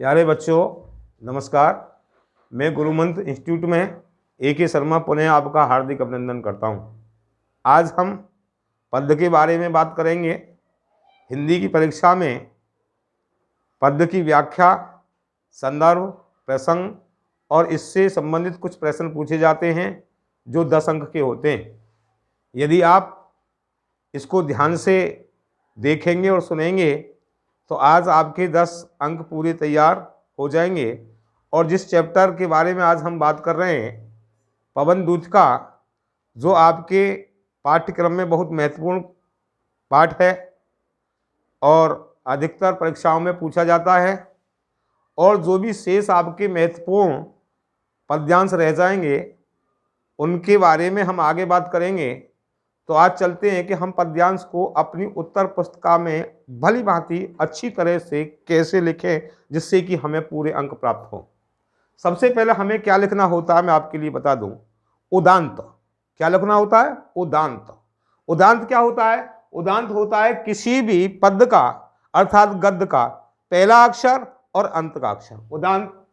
प्यारे बच्चों नमस्कार। मैं गुरुमंत्र इंस्टीट्यूट में A.K. शर्मा पुनः आपका हार्दिक अभिनंदन करता हूं। आज हम पद्य के बारे में बात करेंगे। हिंदी की परीक्षा में पद्य की व्याख्या, संदर्भ, प्रसंग और इससे संबंधित कुछ प्रश्न पूछे जाते हैं जो 10 अंक के होते हैं। यदि आप इसको ध्यान से देखेंगे और सुनेंगे तो आज आपके 10 अंक पूरे तैयार हो जाएंगे। और जिस चैप्टर के बारे में आज हम बात कर रहे हैं, पवन दूत का, जो आपके पाठ्यक्रम में बहुत महत्वपूर्ण पाठ है और अधिकतर परीक्षाओं में पूछा जाता है, और जो भी शेष आपके महत्वपूर्ण पद्यांश रह जाएंगे उनके बारे में हम आगे बात करेंगे। तो आज चलते हैं कि हम पद्यांश को अपनी उत्तर पुस्तिका में भली भांति अच्छी तरह से कैसे लिखें जिससे कि हमें पूरे अंक प्राप्त हो। सबसे पहले हमें क्या लिखना होता है मैं आपके लिए बता दूं। उदांत। क्या लिखना होता है? उदांत। उदांत क्या होता है? उदांत होता है किसी भी पद्य का अर्थात गद्य का पहला अक्षर और अंत का अक्षर। उदांत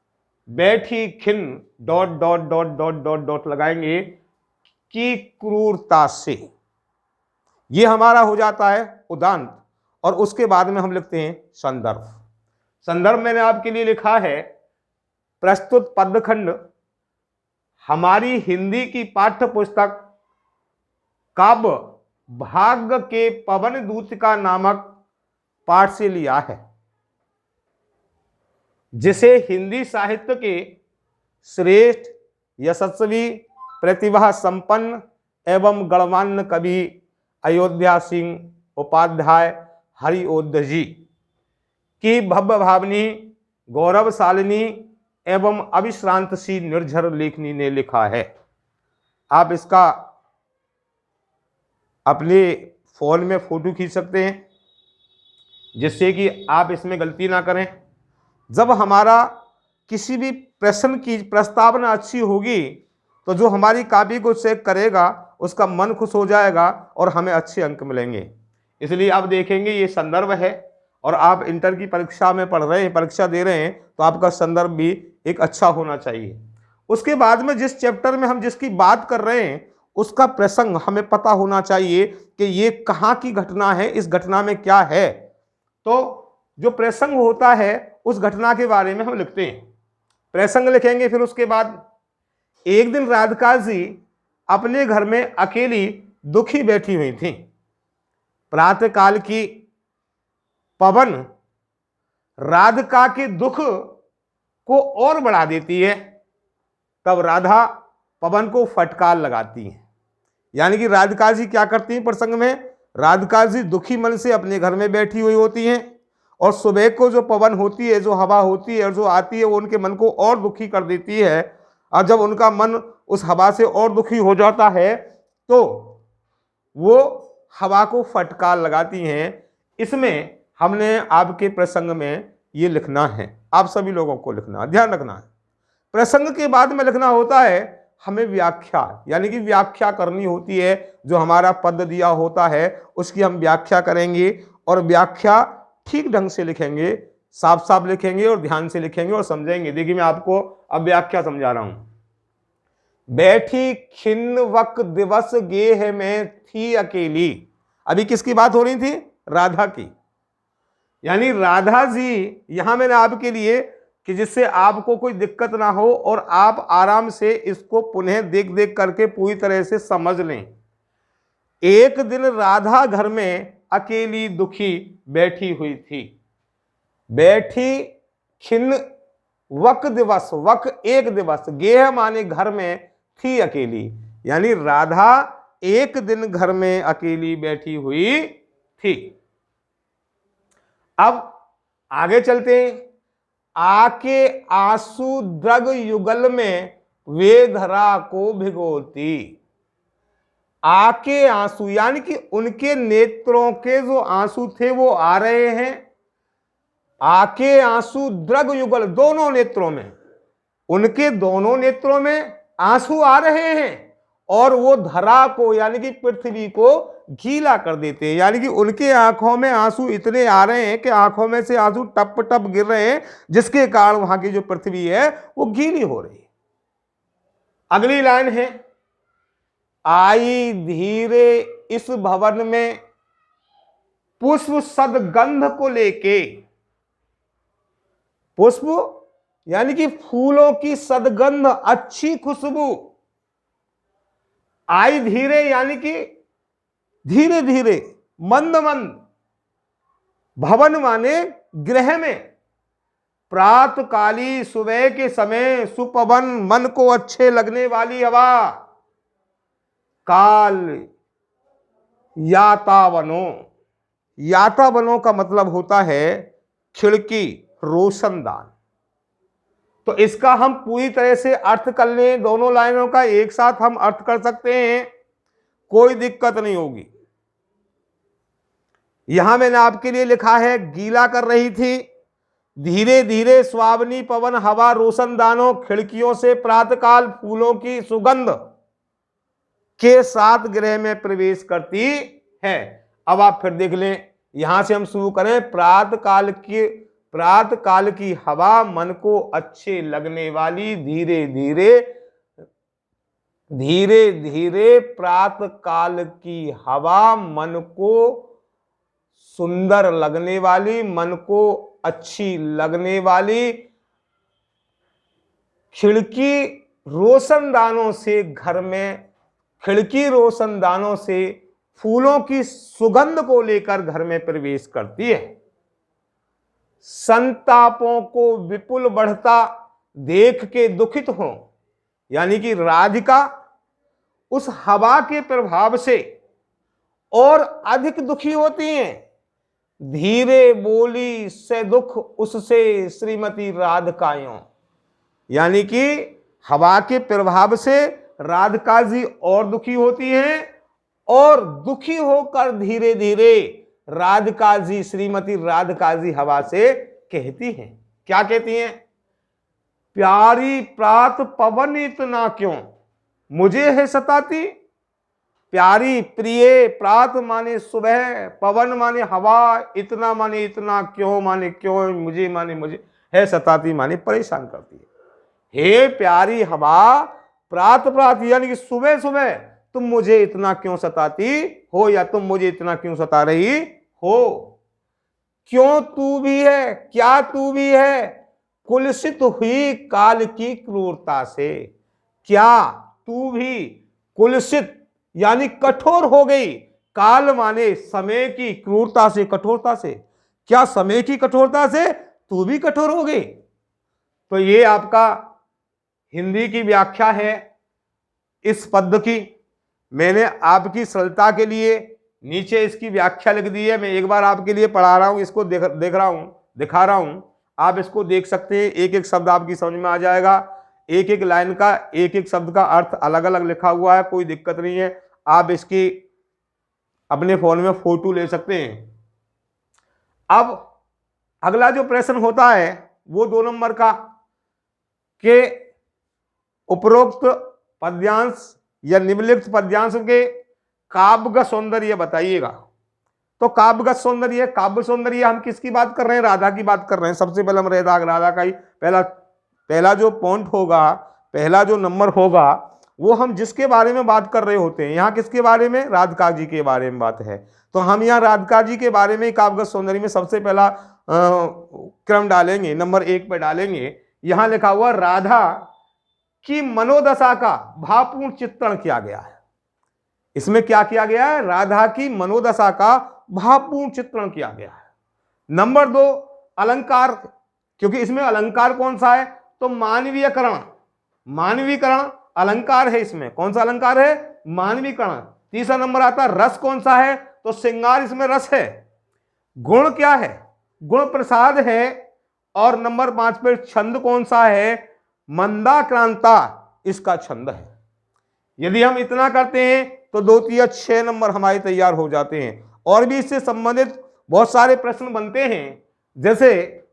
बैठी खिन dot dot dot dot dot dot लगाएंगे कि क्रूरता से, ये हमारा हो जाता है उदांत। और उसके बाद में हम लिखते हैं संदर्भ। संदर्भ मैंने आपके लिए लिखा है, प्रस्तुत पद्यखंड हमारी हिंदी की पाठ्य पुस्तक काव्य भाग्य के पवन दूतिका नामक पाठ से लिया है, जिसे हिंदी साहित्य के श्रेष्ठ यशस्वी प्रतिभा संपन्न एवं गणमान्य कवि अयोध्या सिंह उपाध्याय हरिओद्य जी की भव्य भावनी गौरवशालिनी एवं अविश्रांत सी निर्झर लेखनी ने लिखा है। आप इसका अपने फोन में फोटो खींच सकते हैं जिससे कि आप इसमें गलती ना करें। जब हमारा किसी भी प्रश्न की प्रस्तावना अच्छी होगी तो जो हमारी कॉपी को चेक करेगा उसका मन खुश हो जाएगा और हमें अच्छे अंक मिलेंगे। इसलिए आप देखेंगे ये संदर्भ है, और आप इंटर की परीक्षा में पढ़ रहे हैं, परीक्षा दे रहे हैं, तो आपका संदर्भ भी एक अच्छा होना चाहिए। उसके बाद में जिस चैप्टर में हम जिसकी बात कर रहे हैं उसका प्रसंग हमें पता होना चाहिए कि ये कहाँ की घटना है, इस घटना में क्या है। तो जो प्रसंग होता है उस घटना के बारे में हम लिखते हैं, प्रसंग लिखेंगे। फिर उसके बाद एक दिन राधिका जी अपने घर में अकेली दुखी बैठी हुई थी। प्रातः काल की पवन राधिका के दुख को और बढ़ा देती है। तब राधा पवन को फटकार लगाती है। यानी कि राधिका जी क्या करती हैं प्रसंग में? राधिका जी दुखी मन से अपने घर में बैठी हुई होती हैं, और सुबह को जो पवन होती है, जो हवा होती है और जो आती है, वो उनके मन को और दुखी कर देती है। और जब उनका मन उस हवा से और दुखी हो जाता है तो वो हवा को फटकार लगाती हैं। इसमें हमने आपके प्रसंग में ये लिखना है, आप सभी लोगों को लिखना, ध्यान रखना है। प्रसंग के बाद में लिखना होता है हमें व्याख्या, यानी कि व्याख्या करनी होती है। जो हमारा पद दिया होता है उसकी हम व्याख्या करेंगे, और व्याख्या ठीक ढंग से लिखेंगे, साफ साफ लिखेंगे और ध्यान से लिखेंगे और समझेंगे। देखिए मैं आपको अब व्याख्या समझा रहा हूं। बैठी खिन्न वक दिवस गेह में थी अकेली। अभी किसकी बात हो रही थी? राधा की। यानी राधा जी यहां मैंने आपके लिए कि जिससे आपको कोई दिक्कत ना हो और आप आराम से इसको पुनः देख देख करके पूरी तरह से समझ लें। एक दिन राधा घर में अकेली दुखी बैठी हुई थी। बैठी खिन्न वक दिवस, वक एक दिवस, गेह माने घर में, थी अकेली, यानी राधा एक दिन घर में अकेली बैठी हुई थी। अब आगे चलते हैं। आके आंसू द्रग युगल में वे धरा को भिगोती। आके आंसू यानी कि उनके नेत्रों के जो आंसू थे वो आ रहे हैं। आके आंसू द्रग युगल, दोनों नेत्रों में, उनके दोनों नेत्रों में आंसू आ रहे हैं, और वो धरा को यानी कि पृथ्वी को गीला कर देते हैं, यानी कि उनके आंखों में आंसू इतने आ रहे हैं कि आंखों में से आंसू टप टप गिर रहे हैं, जिसके कारण वहां की जो पृथ्वी है वो गीली हो रही है। अगली लाइन है, आई धीरे इस भवन में पुष्प सदगंध को लेके। पुष्प यानी कि फूलों की सदगंध, अच्छी खुशबू। आई धीरे यानी कि धीरे धीरे, मंद मंद। भवन माने गृह में। प्रातकाली सुबह के समय सुपवन, मन को अच्छे लगने वाली हवा। काल यातावनों, यातावनों का मतलब होता है खिड़की, रोशनदान। तो इसका हम पूरी तरह से अर्थ कर लें, दोनों लाइनों का एक साथ हम अर्थ कर सकते हैं, कोई दिक्कत नहीं होगी। यहां मैंने आपके लिए लिखा है, गीला कर रही थी, धीरे धीरे सुहावनी पवन हवा रोशनदानों खिड़कियों से प्रातःकाल फूलों की सुगंध के साथ गृह में प्रवेश करती है। अब आप फिर देख लें, यहां से हम शुरू करें, प्रातःकाल की हवा मन को अच्छे लगने वाली, धीरे धीरे धीरे धीरे प्रातःकाल की हवा मन को सुंदर लगने वाली, मन को अच्छी लगने वाली, खिड़की रोशनदानों से घर में, खिड़की रोशनदानों से फूलों की सुगंध को लेकर घर में प्रवेश करती है। संतापों को विपुल बढ़ता देख के दुखित हो, यानी कि राधिका उस हवा के प्रभाव से और अधिक दुखी होती हैं। धीरे बोली से दुख उससे श्रीमती राधिकायों, यानी कि हवा के प्रभाव से राधिका जी और दुखी होती हैं, और दुखी होकर धीरे धीरे राधिका जी, श्रीमती राधिका जी हवा से कहती हैं, क्या कहती हैं? प्यारी प्रात पवन इतना क्यों मुझे है सताती। प्यारी, प्रिय, प्रात माने सुबह, पवन माने हवा, इतना माने इतना, क्यों माने क्यों, मुझे माने मुझे, है सताती माने परेशान करती है। हे प्यारी हवा, प्रात प्रात यानी कि सुबह सुबह तुम मुझे इतना क्यों सताती हो, या तुम मुझे इतना क्यों सता रही हो। क्यों तू भी है, क्या तू भी है कुलसित हुई काल की क्रूरता से। क्या तू भी कुलसित यानी कठोर हो गई, काल माने समय की, क्रूरता से, कठोरता से। क्या समय की कठोरता से तू भी कठोर हो गई। तो ये आपका हिंदी की व्याख्या है इस पद की। मैंने आपकी सरलता के लिए नीचे इसकी व्याख्या लिख दी है, मैं एक बार आपके लिए पढ़ा रहा हूं, इसको देख रहा हूं, दिखा रहा हूं, आप इसको देख सकते हैं। एक एक शब्द आपकी समझ में आ जाएगा, एक एक लाइन का, एक एक शब्द का अर्थ अलग अलग लिखा हुआ है, कोई दिक्कत नहीं है। आप इसकी अपने फोन में फोटो ले सकते हैं। अब अगला जो प्रश्न होता है वो 2 नंबर का, के उपरोक्त पद्यांश या निम्नलिखित पद्यांश के काव्यगत सौंदर्य बताइएगा। तो काव्यगत सौंदर्य, काव्य सौंदर्य हम किसकी बात कर रहे हैं? राधा की बात कर रहे हैं। सबसे पहले हम राधा का ही पहला जो पॉइंट होगा, पहला जो नंबर होगा, वो हम जिसके बारे में बात कर रहे होते हैं। यहाँ किसके बारे में? राधिका जी के बारे में बात है। तो हम यहाँ राधिका जी के बारे में काव्यगत सौंदर्य में सबसे पहला क्रम डालेंगे, नंबर 1 पे डालेंगे। यहाँ लिखा हुआ राधा की मनोदशा का भावपूर्ण चित्रण किया गया है। इसमें क्या किया गया है? राधा की मनोदशा का भावपूर्ण चित्रण किया गया है। नंबर 2 अलंकार, क्योंकि इसमें अलंकार कौन सा है? तो मानवीयकरण, मानवीकरण अलंकार है इसमें। कौन सा अलंकार है? मानवीकरण। तीसरा नंबर आता है रस, कौन सा है? तो श्रृंगार, इसमें रस है। गुण क्या है? गुण प्रसाद है। और नंबर 5 पे छंद कौन सा है? मंदाक्रांता इसका छंद है। यदि हम इतना करते हैं तो 2 3 6 नंबर हमारे तैयार हो जाते हैं। और भी इससे संबंधित बहुत सारे प्रश्न बनते हैं, जैसे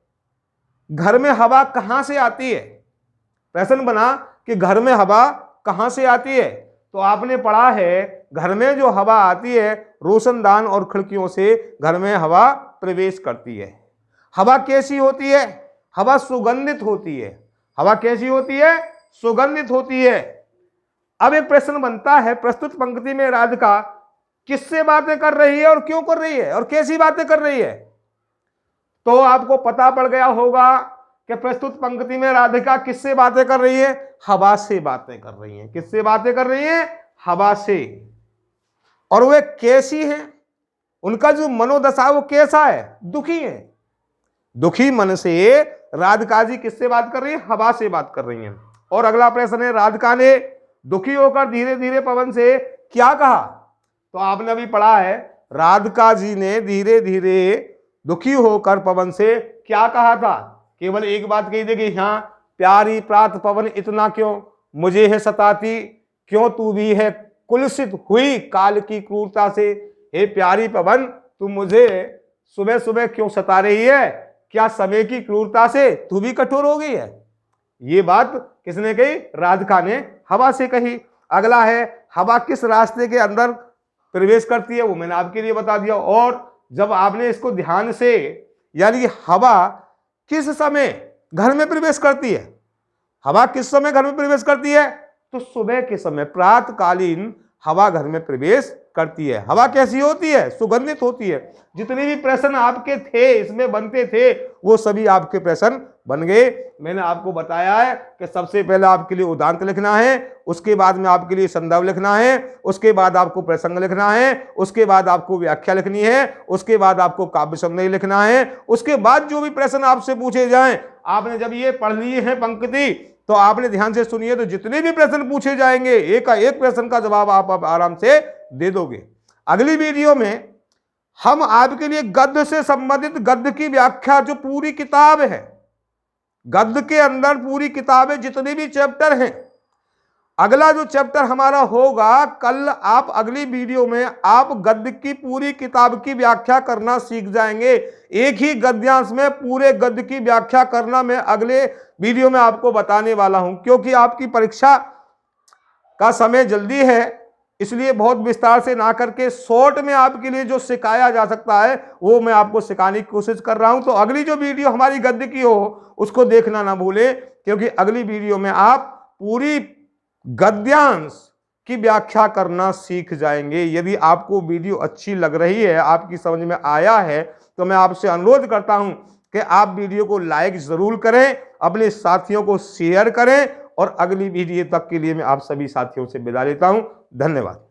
घर में हवा कहां से आती है? प्रश्न बना कि घर में हवा कहां से आती है, तो आपने पढ़ा है घर में जो हवा आती है रोशनदान और खिड़कियों से घर में हवा प्रवेश करती है। हवा कैसी होती है? हवा सुगंधित होती है। हवा कैसी होती है? सुगंधित होती है। अब एक प्रश्न बनता है, प्रस्तुत पंक्ति में राधिका किससे बातें कर रही है और क्यों कर रही है और कैसी बातें कर रही है? तो आपको पता पड़ गया होगा कि प्रस्तुत पंक्ति में राधिका किससे बातें कर रही है? हवा से बातें कर रही है। किससे बातें कर रही है? हवा से। और वे कैसी है? उनका जो मनोदशा वो कैसा है? दुखी है। दुखी मन से राधिका जी किससे बात कर रही है? हवा से बात कर रही है। और अगला प्रश्न है, राधिका ने दुखी होकर धीरे धीरे पवन से क्या कहा? तो आपने अभी पढ़ा है, राधिका जी ने धीरे धीरे दुखी होकर पवन से क्या कहा था? केवल एक बात कही थी कि हाँ, प्यारी प्रात पवन इतना क्यों मुझे है सताती, क्यों तू भी है कुलसित हुई काल की क्रूरता से। हे प्यारी पवन, तू मुझे सुबह सुबह क्यों सता रही है? क्या समय की क्रूरता से तू भी कठोर हो गई है? ये बात किसने कही? राधिका ने हवा से कही। अगला है, हवा किस रास्ते के अंदर प्रवेश करती है? वो मैंने आपके लिए बता दिया। और जब आपने इसको ध्यान से, यानी हवा किस समय घर में प्रवेश करती है? हवा किस समय घर में प्रवेश करती है? तो सुबह के समय, प्रातकालीन हवा घर में प्रवेश करती है। हवा कैसी होती है? सुगंधित होती है। जितने भी प्रश्न आपके थे इसमें बनते थे वो सभी आपके प्रश्न बन गए। मैंने आपको बताया है कि सबसे पहले आपके लिए उदांत लिखना है, उसके बाद में आपके लिए संदर्भ लिखना है, उसके बाद आपको प्रसंग लिखना है, उसके बाद आपको व्याख्या लिखनी है, उसके बाद आपको काव्य संग्रह लिखना है। उसके बाद जो भी प्रश्न आपसे पूछे जाएं, आपने जब ये पढ़ लिए हैं पंक्ति तो आपने ध्यान से सुनिए, तो जितने भी प्रश्न पूछे जाएंगे एक का एक प्रश्न का जवाब आप आराम से दे दोगे। अगली वीडियो में हम आपके लिए गद्य से संबंधित गद्य की व्याख्या, जो पूरी किताब है, गद्य के अंदर पूरी किताब है, जितने भी चैप्टर हैं, अगला जो चैप्टर हमारा होगा कल, आप अगली वीडियो में आप गद्य की पूरी किताब की व्याख्या करना सीख जाएंगे। एक ही गद्यांश में पूरे गद्य की व्याख्या करना मैं अगले वीडियो में आपको बताने वाला हूं, क्योंकि आपकी परीक्षा का समय जल्दी है, इसलिए बहुत विस्तार से ना करके शॉर्ट में आपके लिए जो सिखाया जा सकता है वो मैं आपको सिखाने की कोशिश कर रहा हूं। तो अगली जो वीडियो हमारी गद्य की हो उसको देखना ना भूलें, क्योंकि अगली वीडियो में आप पूरी गद्यांश की व्याख्या करना सीख जाएंगे। यदि आपको वीडियो अच्छी लग रही है, आपकी समझ में आया है, तो मैं आपसे अनुरोध करता हूं कि आप वीडियो को लाइक जरूर करें, अपने साथियों को शेयर करें, और अगली वीडियो तक के लिए मैं आप सभी साथियों से विदा लेता हूं। धन्यवाद।